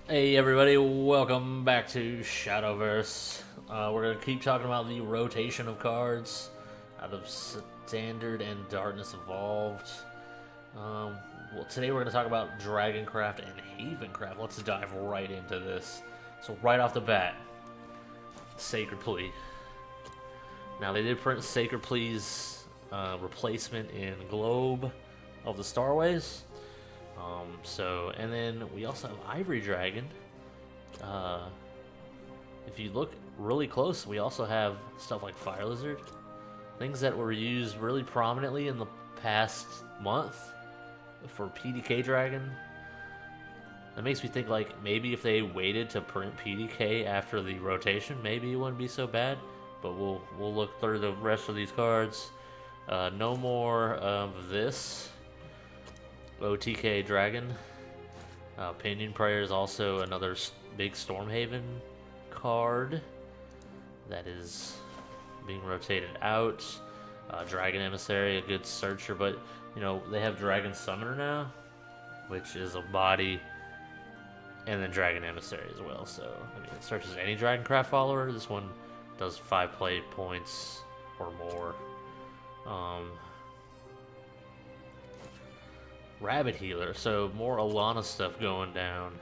Hey everybody, welcome back to Shadowverse. We're going to keep talking about the rotation of cards out of Standard and Darkness Evolved. Well, today we're going to talk about Dragoncraft and Havencraft. Let's dive right into this. So right off the bat, Sacred Plea. Now they did print Sacred Plea's replacement in Globe of the Starways. And then we also have Ivory Dragon. If you look really close, we also have stuff like Fire Lizard. Things that were used really prominently in the past month for PDK Dragon. That makes me think like maybe if they waited to print PDK after the rotation, maybe it wouldn't be so bad. But we'll look through the rest of these cards. No more of this. OTK Dragon. Pinion Prayer is also another big Stormhaven card that is being rotated out. Dragon Emissary, a good searcher, but you know they have Dragon Summoner now, which is a body, and then Dragon Emissary as well. So I mean, it searches any Dragoncraft follower. This one does 5 play points or more. Rabbit Healer, so more Alana stuff going down.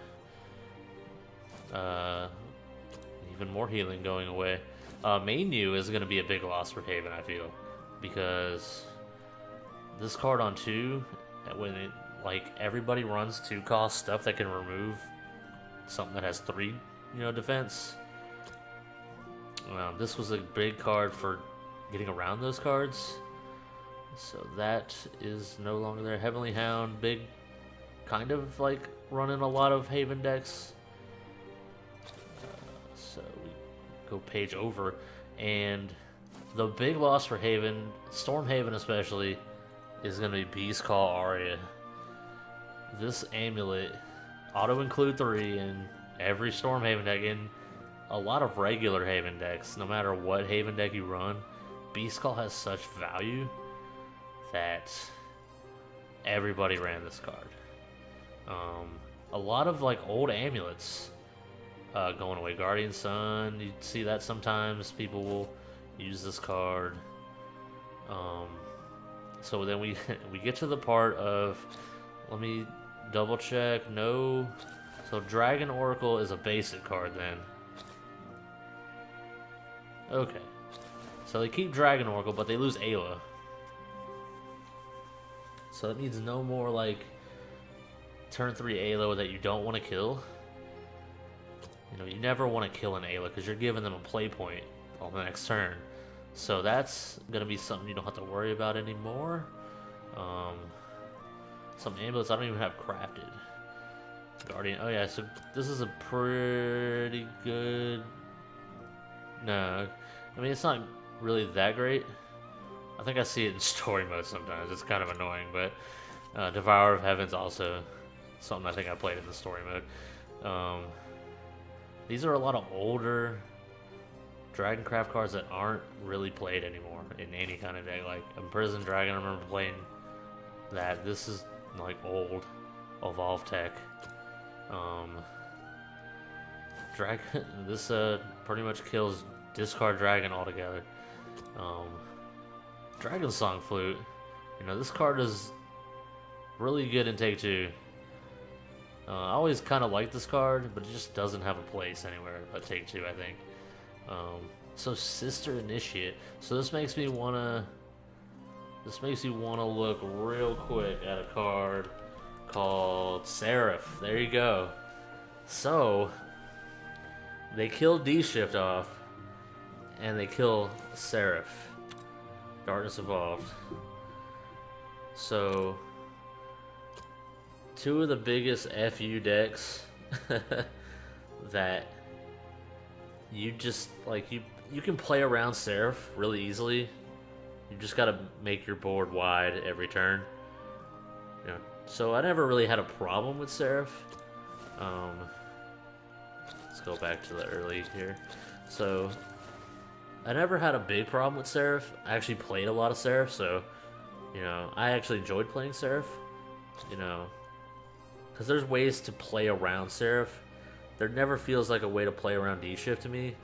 Even more healing going away. Mainu is going to be a big loss for Haven, I feel, because this card on 2, when it everybody runs 2-cost stuff that can remove something that has 3, defense. This was a big card for getting around those cards. So that is no longer there. Heavenly Hound, big, kind of like running a lot of Haven decks. So we go page over, and the big loss for Haven, Stormhaven especially, is going to be Beast Call Aria. This amulet, auto-include 3 in every Stormhaven deck, in a lot of regular Haven decks, no matter what Haven deck you run. Beast Call has such value that everybody ran this card. A lot of old amulets going away. Guardian Sun, you see that sometimes people will use this card. So then we get to the part of, let me double check. No, so Dragon Oracle is a basic card then. Okay, so they keep Dragon Oracle, but they lose Ayla. So that means no more turn 3 Ayla that you don't want to kill. You never want to kill an Ayla because you're giving them a play point on the next turn. So that's going to be something you don't have to worry about anymore. Some amulets I don't even have crafted. Guardian, oh yeah, so this is a pretty good... No, I mean it's not really that great. I think I see it in story mode sometimes. It's kind of annoying, but Devourer of Heaven's also something I think I played in the story mode. These are a lot of older Dragoncraft cards that aren't really played anymore in any kind of deck. Like Imprisoned Dragon, I remember playing that. This is old Evolve tech. Dragon. This pretty much kills Discard Dragon altogether. Dragon Song Flute. This card is really good in Take 2. I always kind of like this card, but it just doesn't have a place anywhere but Take 2, I think. So Sister Initiate. So this makes me wanna look real quick at a card called Seraph. There you go. So they kill D-Shift off, and they kill Seraph. Darkness Evolved. So 2 of the biggest FU decks that you just you can play around Seraph really easily. You just gotta make your board wide every turn. So I never really had a problem with Seraph. Let's go back to the early here. So I never had a big problem with Seraph. I actually played a lot of Seraph, so I actually enjoyed playing Seraph. Because there's ways to play around Seraph there never feels like a way to play around D-Shift to me.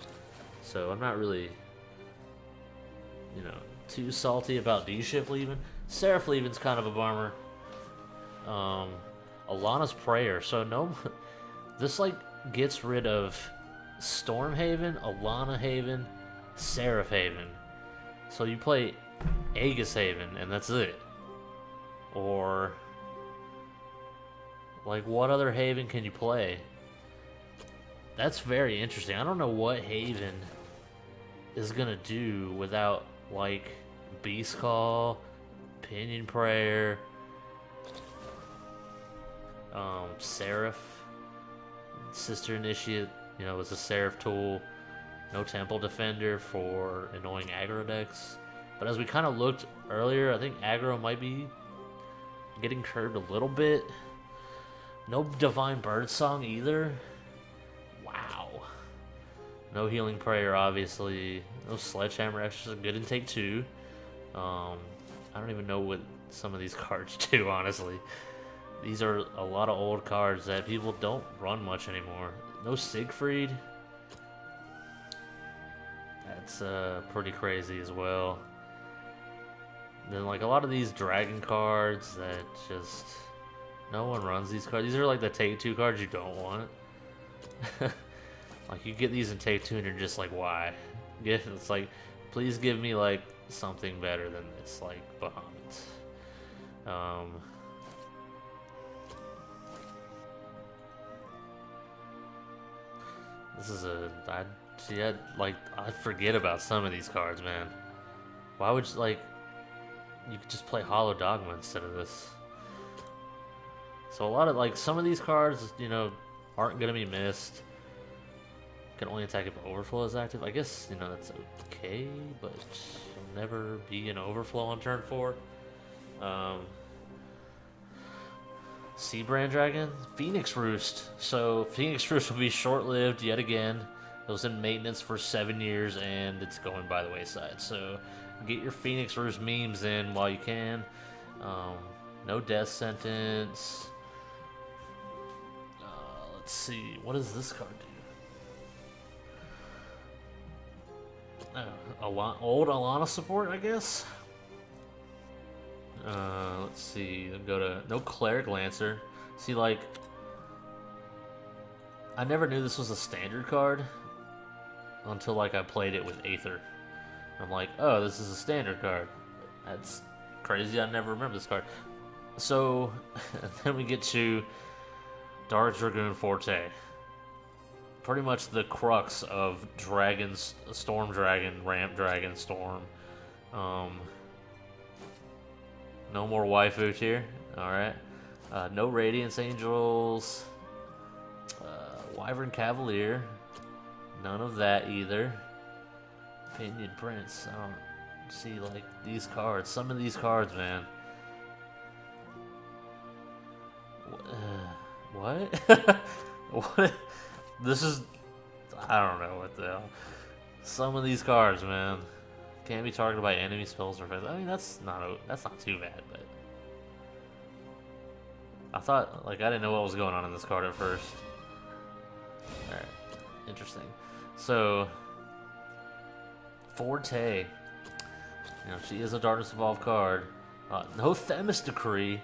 So I'm not really, you know, too salty about D-Shift leaving. Seraph leaving's kind of a bummer. Alana's Prayer. So no, this like gets rid of Stormhaven, Alana Haven, Seraph Haven. So you play Aegis Haven and that's it. Or like what other Haven can you play? That's very interesting. I don't know what Haven is gonna do without like Beast Call, Pinion Prayer, Seraph, Sister Initiate, you know, is a Seraph tool. No Temple Defender for annoying aggro decks. But as we kind of looked earlier, I think aggro might be getting curbed a little bit. No Divine Birdsong either. Wow. No Healing Prayer, obviously. No Sledgehammer Extras, good in Take 2. I don't even know what some of these cards do, honestly. These are a lot of old cards that people don't run much anymore. No Siegfried. That's pretty crazy as well. Then like a lot of these dragon cards that just no one runs these cards. These are like the Take 2 cards you don't want. Like you get these in Take 2 and you're just like, why? It's like, please give me like something better than this, like Bahamut. This is I forget about some of these cards, man. Why would you, like, you could just play Hollow Dogma instead of this. So a lot of, like, some of these cards, you know, aren't going to be missed. Can only attack if Overflow is active. I guess, you know, that's okay, but you'll never be an Overflow on turn 4. Seabrand Dragon, Phoenix Roost. So Phoenix Roost will be short-lived yet again. It was in maintenance for 7 years and it's going by the wayside. So get your Phoenix Roost memes in while you can. No Death Sentence. Let's see, what does this card do? Old Alana support, I guess. Let's see. Go to no Cleric Lancer. See, like, I never knew this was a standard card until like I played it with Aether. I'm like, oh, this is a standard card. That's crazy. I never remember this card. So then we get to Dark Dragoon Forte. Pretty much the crux of Dragons, Storm Dragon, Ramp Dragon, Storm. No more waifu tier. Alright. No Radiance Angels. Wyvern Cavalier. None of that either. Pinion Prince. I don't see, like, these cards. Some of these cards, man. What? What? This is... I don't know what the hell. Some of these cards, man. Can't be targeted by enemy spells or effects. I mean, that's not too bad, but... I thought, like, I didn't know what was going on in this card at first. Alright. Interesting. So... Forte. You know, she is a Darkness Evolved card. No Themis Decree.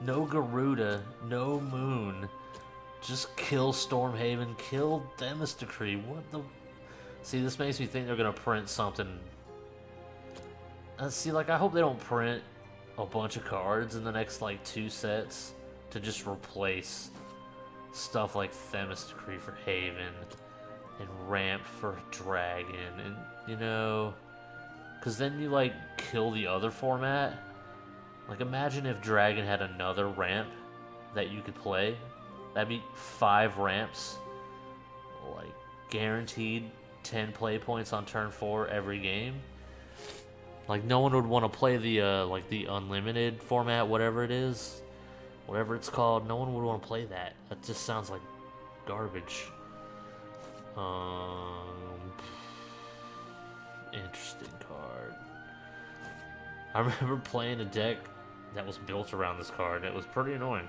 No Garuda. No Moon. Just kill Stormhaven. Kill Themis Decree. What the... See, this makes me think they're gonna print something... see, like, I hope they don't print a bunch of cards in the next, like, 2 sets to just replace stuff like Themis Decree for Haven and Ramp for Dragon, and, you know... Because then you, like, kill the other format. Like, imagine if Dragon had another ramp that you could play. That'd be 5 ramps. Like, guaranteed 10 play points on turn 4 every game. Like, no one would want to play the, like, the unlimited format, whatever it is. Whatever it's called, no one would want to play that. That just sounds like garbage. Interesting card. I remember playing a deck that was built around this card. It was pretty annoying.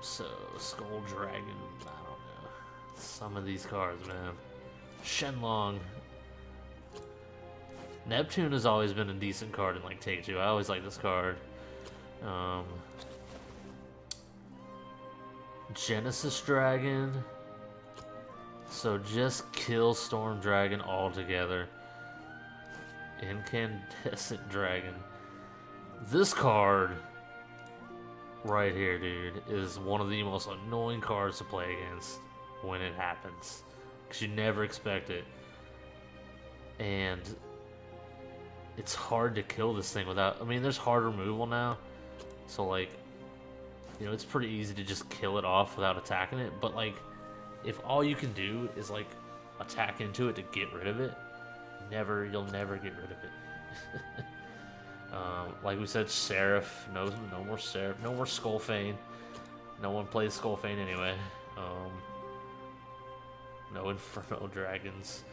So, Skull Dragon, I don't know. Some of these cards, man. Shenlong. Neptune has always been a decent card in like Take Two. I always like this card. Genesis Dragon. So just kill Storm Dragon altogether. Incandescent Dragon. This card right here, dude, is one of the most annoying cards to play against when it happens. Because you never expect it. And it's hard to kill this thing without... I mean, there's hard removal now. So, like, you know, it's pretty easy to just kill it off without attacking it. But, like, if all you can do is, like, attack into it to get rid of it, you'll never get rid of it. Like we said, Seraph. No more Seraph. No more Skullfane. No one plays Skullfane anyway. No Inferno Dragons.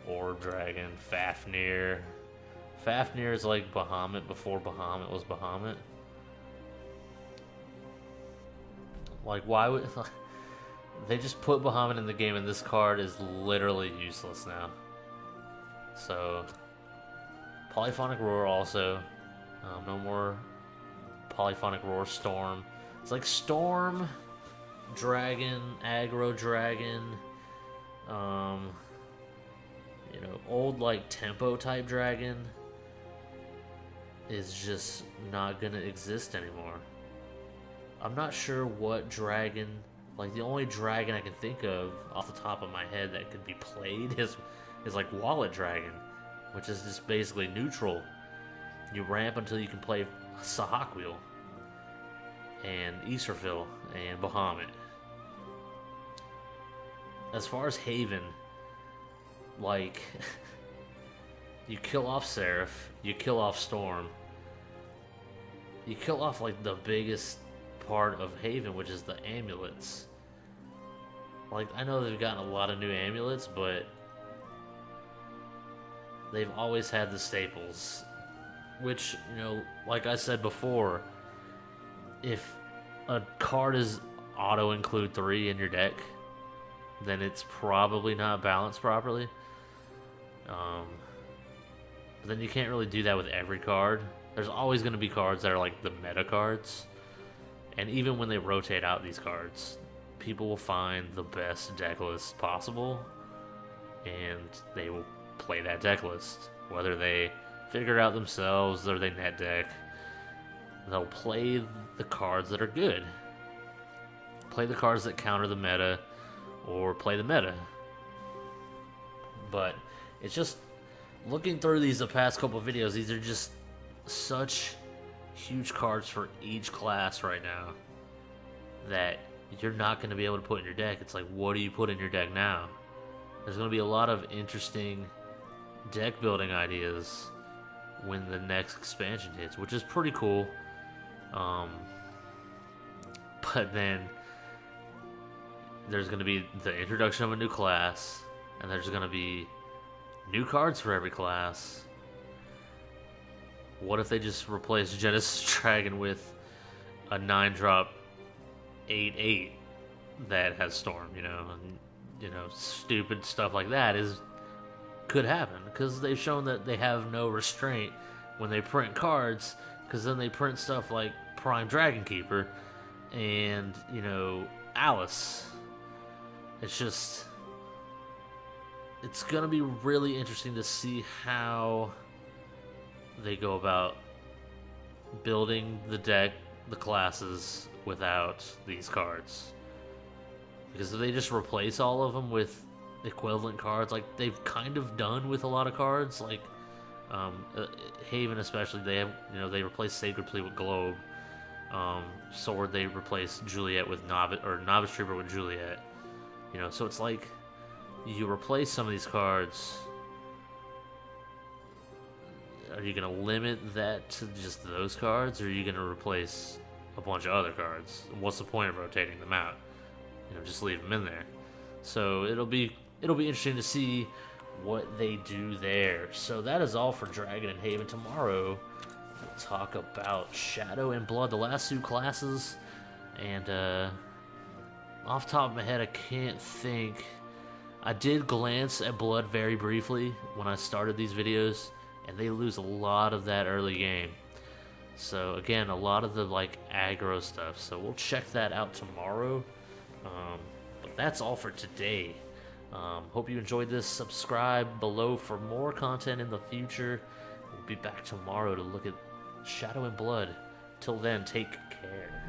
Orb Dragon. Fafnir. Fafnir is like Bahamut before Bahamut was Bahamut. Like, why would... They just put Bahamut in the game and this card is literally useless now. So... Polyphonic Roar also. No more Polyphonic Roar. Storm. It's like Storm, Dragon, Aggro Dragon, you know, old like Tempo type Dragon is just not gonna exist anymore. I'm not sure what dragon, like the only dragon I can think of off the top of my head that could be played is like Wallet Dragon, which is just basically neutral. You ramp until you can play Sahak Wheel and Easterfill and Bahamut. As far as Haven, like, you kill off Seraph, you kill off Storm, you kill off like the biggest part of Haven, which is the amulets. Like, I know they've gotten a lot of new amulets, but they've always had the staples. Which, you know, like I said before, if a card is auto-include 3 in your deck, then it's probably not balanced properly. But then you can't really do that with every card. There's always going to be cards that are like the meta cards. And even when they rotate out these cards, people will find the best deck list possible, and they will play that deck list. Whether they figure it out themselves or they net deck, they'll play the cards that are good. Play the cards that counter the meta, or play the meta. But it's just, looking through these the past couple of videos, these are just such huge cards for each class right now that you're not going to be able to put in your deck. It's like, what do you put in your deck now? There's going to be a lot of interesting deck building ideas when the next expansion hits, which is pretty cool. But then there's going to be the introduction of a new class, and there's going to be new cards for every class. What if they just replace Genesis Dragon with a 9-drop 8/8 that has Storm, you know, and, you know, stupid stuff like that could happen, because they've shown that they have no restraint when they print cards, because then they print stuff like Prime Dragon Keeper and, you know, Alice. It's just, it's gonna be really interesting to see how they go about building the deck, the classes, without these cards. Because if they just replace all of them with equivalent cards, like they've kind of done with a lot of cards, like Haven especially, they have, you know, they replace Sacred Plea with Globe. Sword, they replace Juliet with Novice Trooper with Juliet. You know, so it's like, you replace some of these cards. Are you going to limit that to just those cards, or are you going to replace a bunch of other cards? What's the point of rotating them out? You know, just leave them in there. So it'll be interesting to see what they do there. So that is all for Dragon and Haven. Tomorrow we'll talk about Shadow and Blood, the last two classes, And off the top of my head, I can't think. I did glance at Blood very briefly when I started these videos, and they lose a lot of that early game. So again, a lot of the like aggro stuff. So we'll check that out tomorrow. But that's all for today. Hope you enjoyed this. Subscribe below for more content in the future. We'll be back tomorrow to look at Shadow and Blood. Till then, take care.